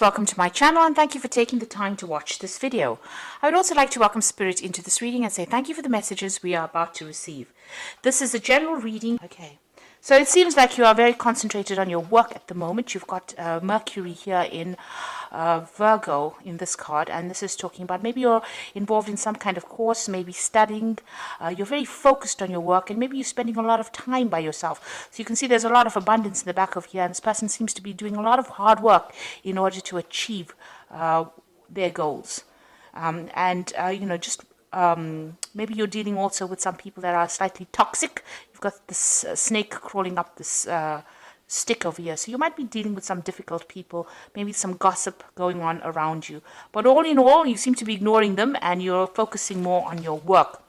Welcome to my channel and thank you for taking the time to watch this video. I would also like to welcome Spirit into this reading and say thank you for the messages we are about to receive. This is a general reading. Okay, so it seems like you are very concentrated on your work at the moment. You've got Mercury here in Virgo in this card, and this is talking about maybe you're involved in some kind of course, maybe studying. You're very focused on your work, and maybe you're spending a lot of time by yourself. So you can see there's a lot of abundance in the back of here, and this person seems to be doing a lot of hard work in order to achieve their goals. Maybe you're dealing also with some people that are slightly toxic. You've got this snake crawling up this stick over here. So you might be dealing with some difficult people, maybe some gossip going on around you. But all in all, you seem to be ignoring them and you're focusing more on your work.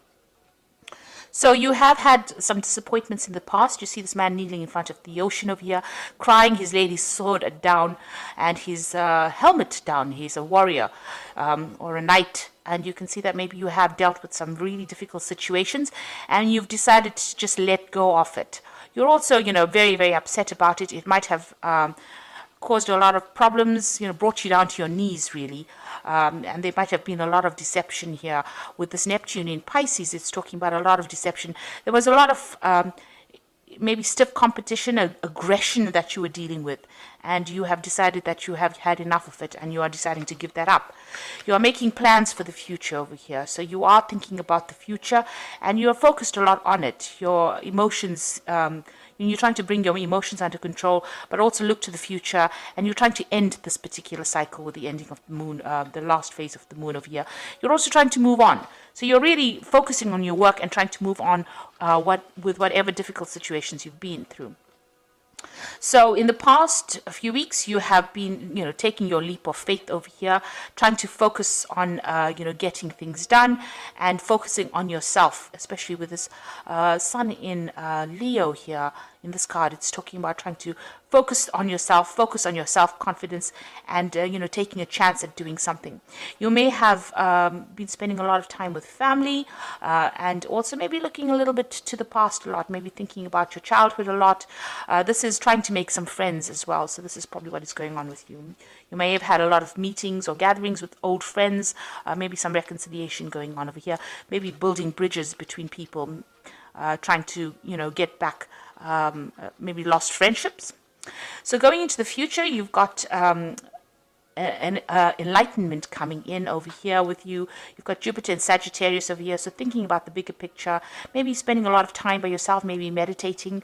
So you have had some disappointments in the past. You see this man kneeling in front of the ocean over here, crying, his lady's sword down and his helmet down. He's a warrior or a knight. And you can see that maybe you have dealt with some really difficult situations and you've decided to just let go of it. You're also, very, very upset about it. It might have caused a lot of problems, brought you down to your knees, really. And there might have been a lot of deception here. With this Neptune in Pisces, it's talking about a lot of deception. There was a lot of maybe stiff competition, aggression that you were dealing with. And you have decided that you have had enough of it and you are deciding to give that up. You are making plans for the future over here. So you are thinking about the future and you are focused a lot on it. Your emotions, you're trying to bring your emotions under control, but also look to the future, and you're trying to end this particular cycle with the ending of the moon, the last phase of the moon over here. You're also trying to move on. So you're really focusing on your work and trying to move on with whatever difficult situations you've been through. So in the past few weeks, you have been, taking your leap of faith over here, trying to focus on, getting things done and focusing on yourself, especially with this sun in Leo here. In this card, it's talking about trying to focus on yourself, focus on your self-confidence and, taking a chance at doing something. You may have been spending a lot of time with family and also maybe looking a little bit to the past a lot, maybe thinking about your childhood a lot. This is trying to make some friends as well. So this is probably what is going on with you. You may have had a lot of meetings or gatherings with old friends, maybe some reconciliation going on over here, maybe building bridges between people, trying to, get back maybe lost friendships. So going into the future, you've got an enlightenment coming in over here with you. You've got Jupiter and Sagittarius over here, so thinking about the bigger picture, maybe spending a lot of time by yourself, maybe meditating,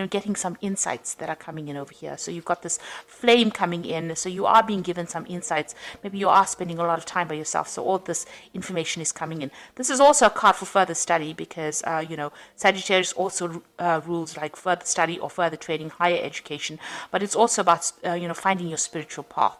getting some insights that are coming in over here. So you've got this flame coming in, so you are being given some insights. Maybe you are spending a lot of time by yourself, so all this information is coming in. This is also a card for further study because, Sagittarius also rules like further study or further training, higher education, but it's also about, finding your spiritual path.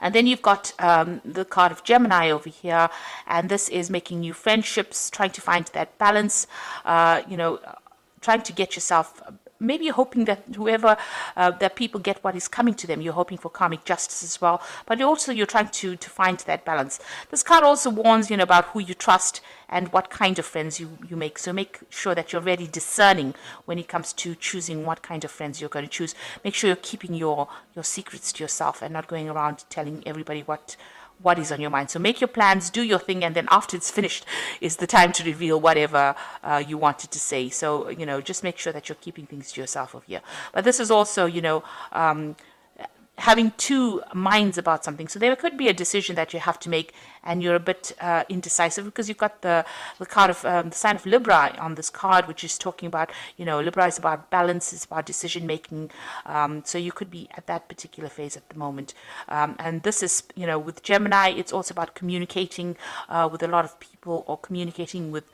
And then you've got the card of Gemini over here, and this is making new friendships, trying to find that balance, trying to get yourself, maybe you're hoping that whoever, that people get what is coming to them. You're hoping for karmic justice as well, but also you're trying to find that balance. This card also warns, about who you trust and what kind of friends you make. So make sure that you're very discerning when it comes to choosing what kind of friends you're going to choose. Make sure you're keeping your secrets to yourself and not going around telling everybody what is on your mind. So make your plans, do your thing, and then after it's finished is the time to reveal whatever you wanted to say. So, just make sure that you're keeping things to yourself over here. But this is also, having two minds about something. So there could be a decision that you have to make and you're a bit indecisive because you've got the card of the sign of Libra on this card, which is talking about, Libra is about balance, it's about decision making. So you could be at that particular phase at the moment. And this is, with Gemini, it's also about communicating with a lot of people or communicating with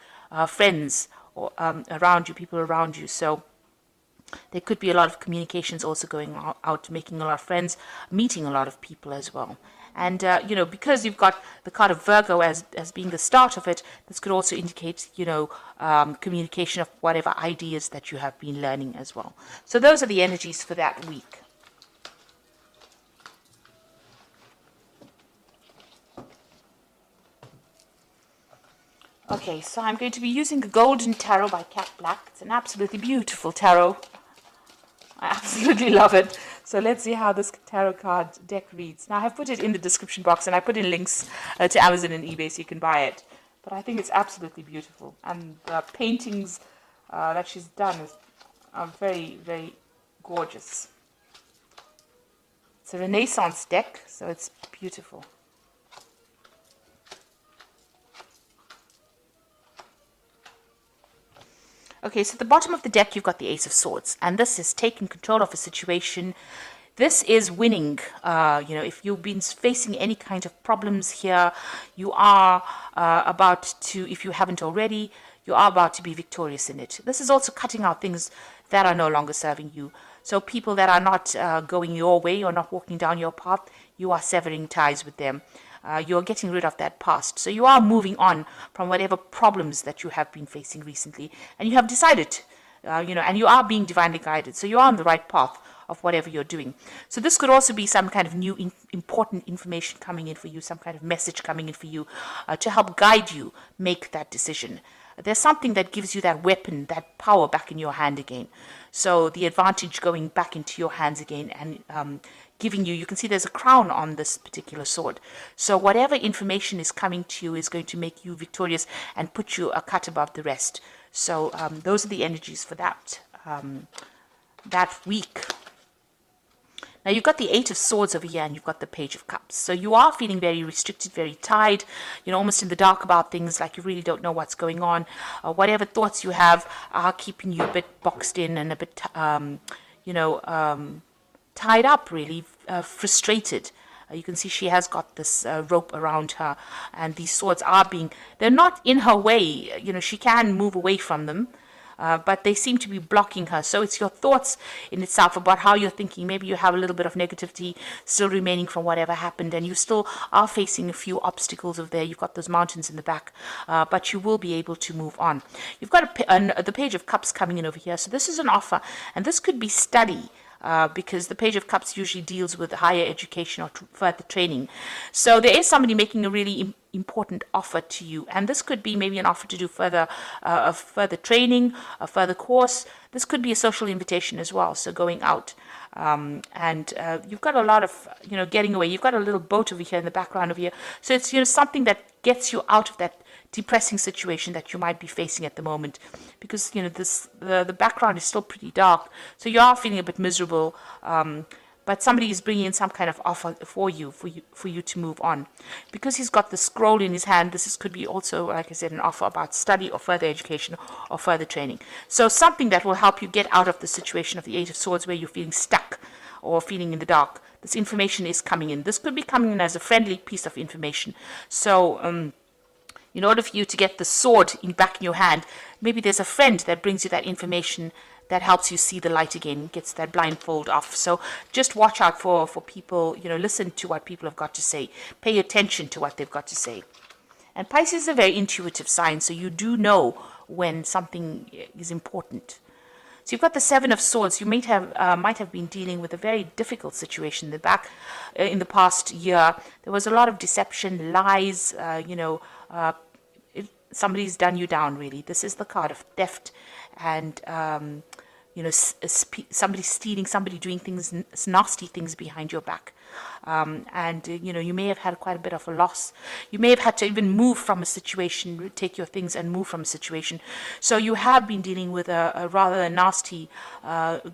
friends or around you, people around you. So there could be a lot of communications also going out, making a lot of friends, meeting a lot of people as well. And, because you've got the card of Virgo as being the start of it, this could also indicate, communication of whatever ideas that you have been learning as well. So those are the energies for that week. Okay, so I'm going to be using the Golden Tarot by Cat Black. It's an absolutely beautiful tarot. I absolutely love it. So let's see how this tarot card deck reads. Now, I have put it in the description box, and I put in links to Amazon and eBay so you can buy it. But I think it's absolutely beautiful. And the paintings that she's done are very, very gorgeous. It's a Renaissance deck, so it's beautiful. Okay, so at the bottom of the deck, you've got the Ace of Swords, and this is taking control of a situation. This is winning. If you've been facing any kind of problems here, you are about to, if you haven't already, you are about to be victorious in it. This is also cutting out things that are no longer serving you. So people that are not going your way or not walking down your path, you are severing ties with them. You're getting rid of that past. So you are moving on from whatever problems that you have been facing recently. And you have decided, and you are being divinely guided. So you are on the right path of whatever you're doing. So this could also be some kind of new important information coming in for you, some kind of message coming in for you to help guide you make that decision. There's something that gives you that weapon, that power back in your hand again. So the advantage going back into your hands again and giving you can see there's a crown on this particular sword. So whatever information is coming to you is going to make you victorious and put you a cut above the rest. So those are the energies for that week. Now you've got the Eight of Swords over here and you've got the Page of Cups. So you are feeling very restricted, very tied, almost in the dark about things, like you really don't know what's going on. Whatever thoughts you have are keeping you a bit boxed in and a bit, tied up, really, frustrated. You can see she has got this rope around her, and these swords they're not in her way. She can move away from them. But they seem to be blocking her. So it's your thoughts in itself about how you're thinking. Maybe you have a little bit of negativity still remaining from whatever happened, and you still are facing a few obstacles over there. You've got those mountains in the back, but you will be able to move on. You've got the Page of Cups coming in over here. So this is an offer, and this could be study. Because the Page of Cups usually deals with higher education or further training. So there is somebody making a really important offer to you, and this could be maybe an offer to do further training, a further course. This could be a social invitation as well, so going out. And you've got a lot of, getting away. You've got a little boat over here in the background over here. So it's, something that gets you out of that depressing situation that you might be facing at the moment, because the background is still pretty dark, so you are feeling a bit miserable, but somebody is bringing in some kind of offer for you to move on. Because he's got the scroll in his hand, could be also, like I said, an offer about study or further education or further training. So something that will help you get out of the situation of the Eight of Swords where you're feeling stuck or feeling in the dark. This information is coming in. This could be coming in as a friendly piece of information. So in order for you to get the sword back in your hand, maybe there's a friend that brings you that information that helps you see the light again, gets that blindfold off. So just watch out for people, listen to what people have got to say. Pay attention to what they've got to say. And Pisces is a very intuitive sign, so you do know when something is important. So you've got the Seven of Swords. You might have been dealing with a very difficult situation in the past year. There was a lot of deception, lies, somebody's done you down, really. This is the card of theft and, somebody stealing, somebody doing nasty things behind your back. You may have had quite a bit of a loss. You may have had to even move from a situation, take your things and move from a situation. So you have been dealing with a rather nasty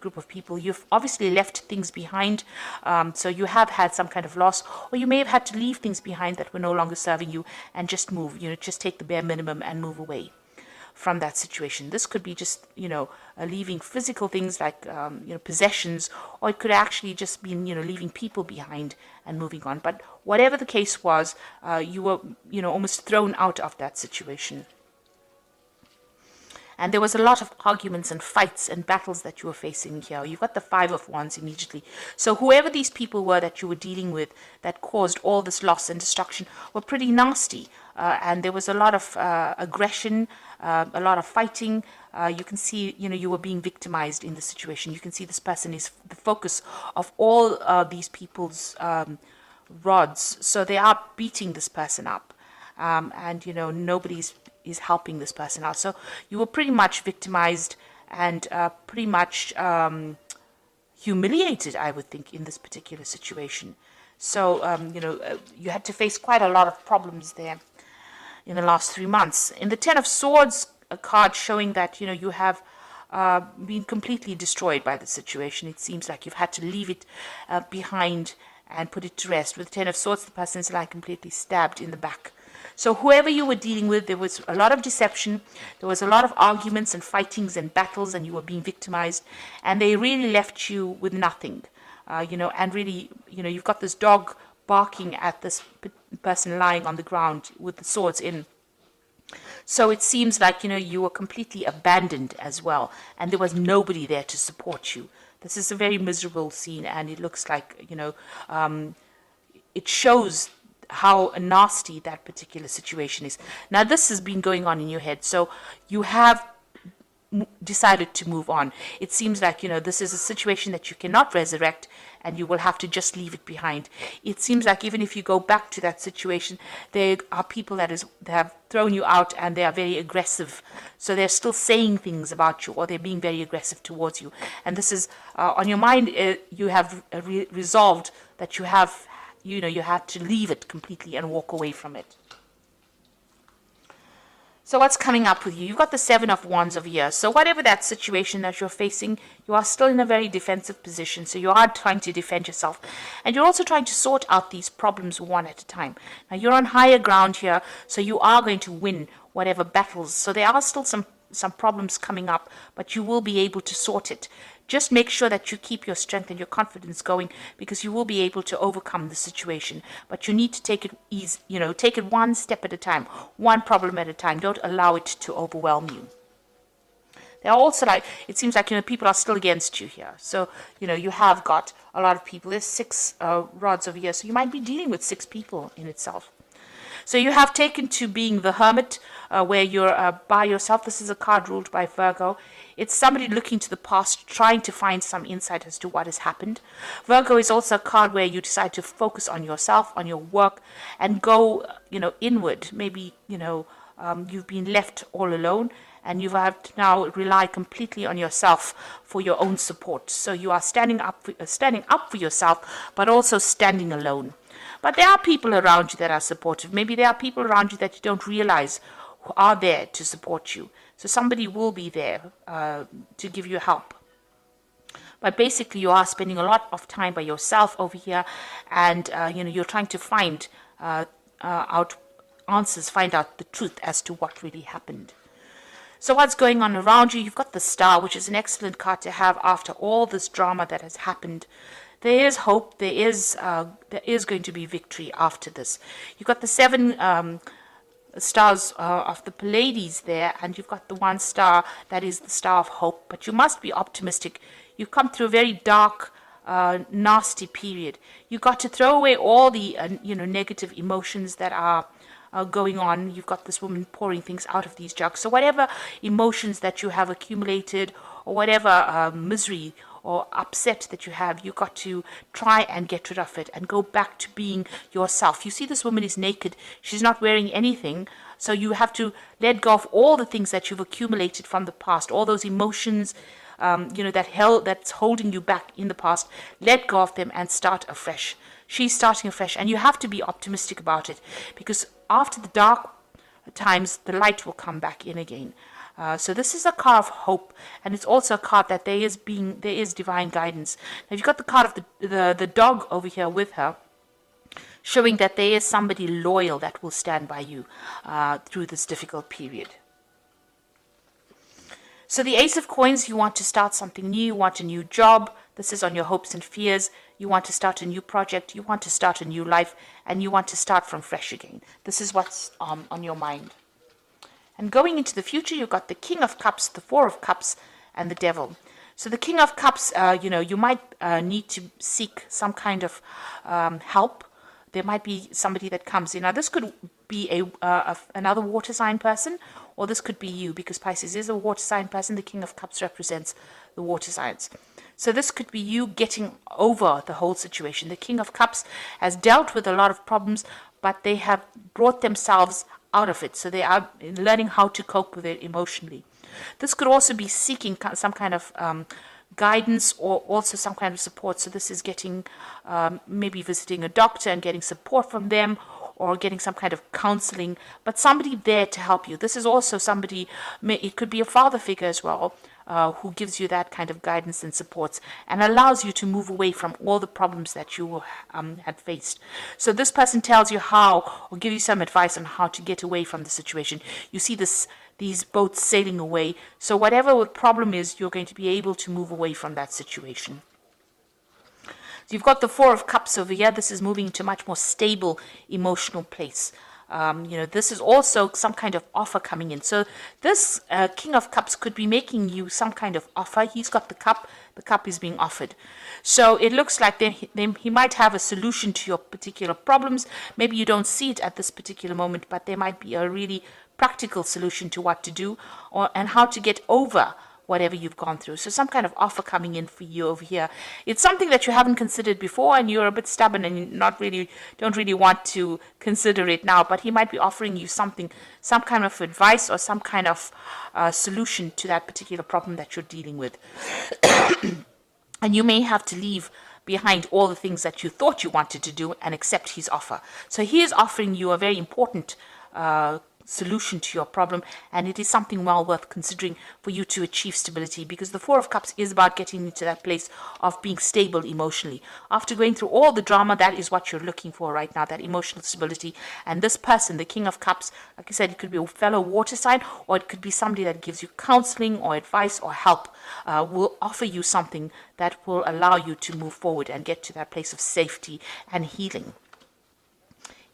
group of people. You've obviously left things behind. So you have had some kind of loss, or you may have had to leave things behind that were no longer serving you and just move, just take the bare minimum and move away from that situation. This could be just, leaving physical things like, possessions, or it could actually just be, leaving people behind and moving on. But whatever the case was, you were, almost thrown out of that situation. And there was a lot of arguments and fights and battles that you were facing here. You've got the Five of Wands immediately. So whoever these people were that you were dealing with that caused all this loss and destruction were pretty nasty. And there was a lot of aggression, a lot of fighting. You can see, you were being victimized in the situation. You can see this person is the focus of all these people's rods. So they are beating this person up. And, nobody's is helping this person out. So you were pretty much victimized and pretty much, humiliated, I would think, in this particular situation. So, you had to face quite a lot of problems there in the last 3 months. In the Ten of Swords, a card showing that, you have been completely destroyed by the situation. It seems like you've had to leave it behind and put it to rest. With the Ten of Swords, the person is like completely stabbed in the back. So whoever you were dealing with, there was a lot of deception, there was a lot of arguments and fightings and battles, and you were being victimized, and they really left you with nothing. And really, you've got this dog barking at this person lying on the ground with the swords in. So it seems like, you were completely abandoned as well, and there was nobody there to support you. This is a very miserable scene, and it looks like, it shows how nasty that particular situation is. Now, this has been going on in your head, so you have decided to move on. It seems like, this is a situation that you cannot resurrect, and you will have to just leave it behind. It seems like even if you go back to that situation, there are people that have thrown you out, and they are very aggressive. So they're still saying things about you, or they're being very aggressive towards you. And this is on your mind. You have resolved that you have, you had to leave it completely and walk away from it. So what's coming up with you? You've got the Seven of Wands over here. So whatever that situation that you're facing, you are still in a very defensive position. So you are trying to defend yourself. And you're also trying to sort out these problems one at a time. Now, you're on higher ground here, so you are going to win whatever battles. So there are still some problems coming up, but you will be able to sort it. Just make sure that you keep your strength and your confidence going, because you will be able to overcome the situation. But you need to take it easy, take it one step at a time, one problem at a time. Don't allow it to overwhelm you. There are also, it seems like, people are still against you here. So, you have got a lot of people. There's 6 rods over here, so you might be dealing with 6 people in itself. So you have taken to being the hermit, where you're by yourself. This is a card ruled by Virgo. It's somebody looking to the past, trying to find some insight as to what has happened. Virgo is also a card where you decide to focus on yourself, on your work, and go, inward. Maybe, you've been left all alone, and you have to now rely completely on yourself for your own support. So you are standing up for yourself, but also standing alone. But there are people around you that are supportive. Maybe there are people around you that you don't realize who are there to support you. So somebody will be there to give you help. But basically, you are spending a lot of time by yourself over here, and you're trying to find out answers, find out the truth as to what really happened. So what's going on around you? You've got the Star, which is an excellent card to have after all this drama that has happened. There is hope. There is going to be victory after this. You've got the 7 stars of the Pleiades there, and you've got the 1 star that is the star of hope. But you must be optimistic. You've come through a very dark, nasty period. You've got to throw away all the negative emotions that are going on. You've got this woman pouring things out of these jugs. So whatever emotions that you have accumulated, or whatever misery or upset that you have, you've got to try and get rid of it and go back to being yourself. You see, this woman is naked. She's not wearing anything. So you have to let go of all the things that you've accumulated from the past, all those emotions, that's holding you back in the past. Let go of them and start afresh. She's starting afresh, and you have to be optimistic about it, because after the dark times, the light will come back in again. So this is a card of hope, and it's also a card that there is divine guidance. Now, you've got the card of the dog over here with her, showing that there is somebody loyal that will stand by you through this difficult period. So the Ace of Coins, you want to start something new, you want a new job. This is on your hopes and fears. You want to start a new project, you want to start a new life, and you want to start from fresh again. This is what's on your mind. And going into the future, you've got the King of Cups, the 4 of Cups, and the Devil. So the King of Cups, you might need to seek some kind of help. There might be somebody that comes in. Now, this could be another water sign person, or this could be you, because Pisces is a water sign person. The King of Cups represents the water signs. So this could be you getting over the whole situation. The King of Cups has dealt with a lot of problems, but they have brought themselves out of it. So they are learning how to cope with it emotionally. This could also be seeking some kind of guidance or also some kind of support. So this is getting, maybe visiting a doctor and getting support from them, or getting some kind of counseling, but somebody there to help you. This is also somebody, it could be a father figure as well, who gives you that kind of guidance and supports and allows you to move away from all the problems that you had faced. So this person tells you how, or give you some advice on how to get away from the situation. You see these boats sailing away. So whatever the problem is, you're going to be able to move away from that situation. So you've got the Four of Cups over here. This is moving to a much more stable emotional place. This is also some kind of offer coming in. So this King of Cups could be making you some kind of offer. He's got the cup is being offered. So it looks like he might have a solution to your particular problems. Maybe you don't see it at this particular moment, but there might be a really practical solution to what to do and how to get over whatever you've gone through. So some kind of offer coming in for you over here. It's something that you haven't considered before, and you're a bit stubborn and don't really want to consider it now, but he might be offering you something, some kind of advice or some kind of solution to that particular problem that you're dealing with. And you may have to leave behind all the things that you thought you wanted to do and accept his offer. So he is offering you a very important solution to your problem, and it is something well worth considering for you to achieve stability, because the Four of Cups is about getting into that place of being stable emotionally. After going through all the drama, that is what you're looking for right now, that emotional stability. And this person, the King of Cups, like I said, it could be a fellow water sign, or it could be somebody that gives you counseling or advice or help, will offer you something that will allow you to move forward and get to that place of safety and healing.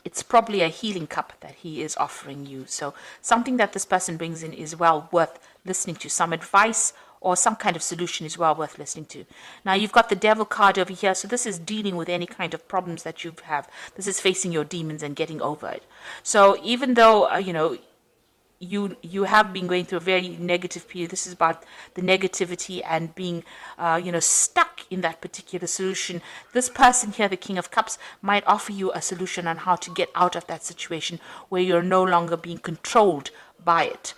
It's probably a healing cup that he is offering you. So something that this person brings in is well worth listening to. Some advice or some kind of solution is well worth listening to. Now you've got the Devil card over here. So this is dealing with any kind of problems that you have. This is facing your demons and getting over it. So even though, you have been going through a very negative period. This is about the negativity and being, stuck in that particular solution. This person here, the King of Cups, might offer you a solution on how to get out of that situation where you're no longer being controlled by it.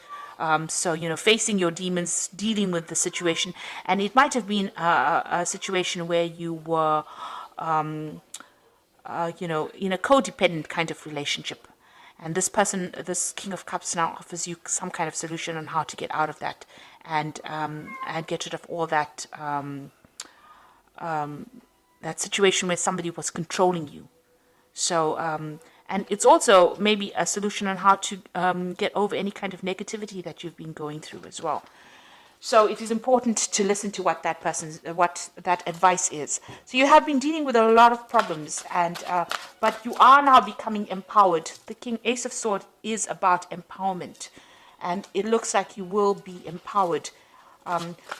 Facing your demons, dealing with the situation. And it might have been a situation where you were, in a codependent kind of relationship. And this person, this King of Cups, now offers you some kind of solution on how to get out of that and get rid of all that that situation where somebody was controlling you. So, and it's also maybe a solution on how to get over any kind of negativity that you've been going through as well. So it is important to listen to what that advice is. So you have been dealing with a lot of problems, but you are now becoming empowered. The Ace of Swords is about empowerment, and it looks like you will be empowered.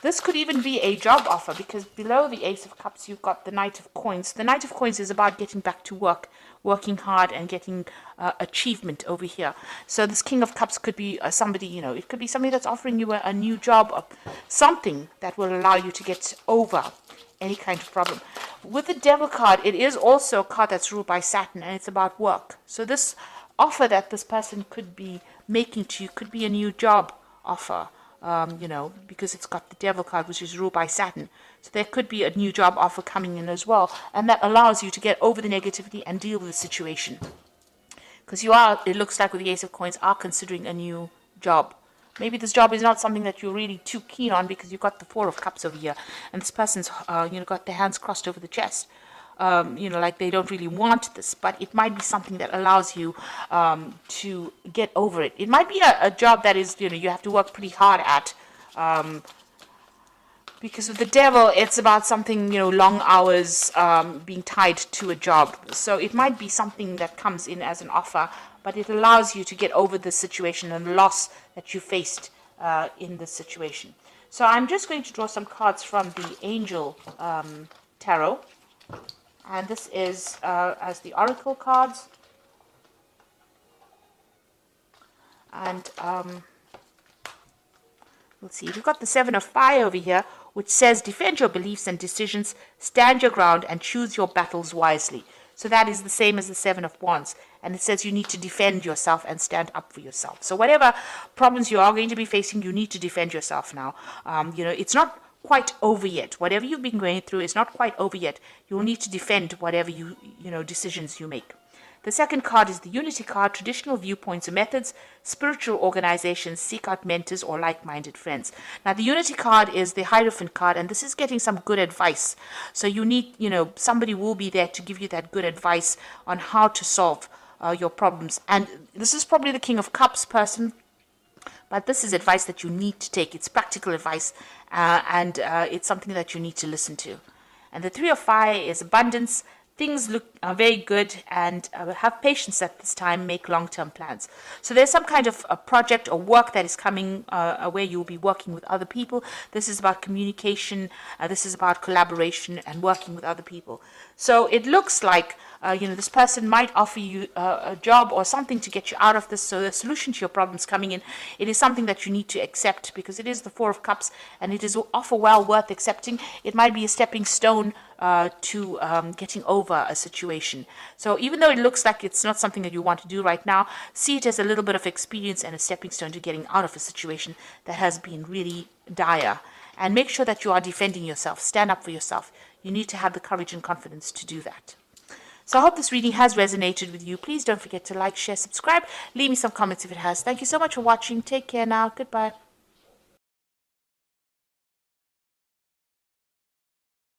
This could even be a job offer, because below the Ace of Cups you've got the Knight of Coins. The Knight of Coins is about getting back to work, working hard and getting achievement over here. So this King of Cups could be somebody, it could be somebody that's offering you a new job, or something that will allow you to get over any kind of problem. With the Devil card, it is also a card that's ruled by Saturn, and it's about work. So this offer that this person could be making to you could be a new job offer. Because it's got the Devil card, which is ruled by Saturn. So there could be a new job offer coming in as well, and that allows you to get over the negativity and deal with the situation. Because it looks like with the Ace of Coins, are considering a new job. Maybe this job is not something that you're really too keen on, because you've got the Four of Cups over here, and this person's, got their hands crossed over the chest. Like they don't really want this, but it might be something that allows you to get over it. It might be a job that is, you have to work pretty hard at, because with the Devil, it's about something, long hours, being tied to a job. So it might be something that comes in as an offer, but it allows you to get over the situation and loss that you faced in this situation. So I'm just going to draw some cards from the Angel Tarot. And this is as the Oracle cards. And let's see, we've got the Seven of Fire over here, which says, defend your beliefs and decisions, stand your ground, and choose your battles wisely. So that is the same as the Seven of Wands. And it says you need to defend yourself and stand up for yourself. So whatever problems you are going to be facing, you need to defend yourself now. It's not quite over yet. Whatever you've been going through is not quite over yet. You'll need to defend whatever decisions you make. The second card is the Unity card, traditional viewpoints or methods, spiritual organizations, seek out mentors or like-minded friends. Now, the Unity card is the Hierophant card, and this is getting some good advice. So you need, somebody will be there to give you that good advice on how to solve your problems. And this is probably the King of Cups person, but this is advice that you need to take. It's practical advice, and it's something that you need to listen to. And the Three of Fire is abundance. Things look very good, and have patience at this time. Make long-term plans. So there's some kind of a project or work that is coming where you'll be working with other people. This is about communication. This is about collaboration and working with other people. So it looks like this person might offer you a job or something to get you out of this. So the solution to your problems coming in, it is something that you need to accept, because it is the Four of Cups, and it is offer well worth accepting. It might be a stepping stone to getting over a situation. So even though it looks like it's not something that you want to do right now, see it as a little bit of experience and a stepping stone to getting out of a situation that has been really dire. And make sure that you are defending yourself. Stand up for yourself. You need to have the courage and confidence to do that. So I hope this reading has resonated with you. Please don't forget to like, share, subscribe. Leave me some comments if it has. Thank you so much for watching. Take care now. Goodbye.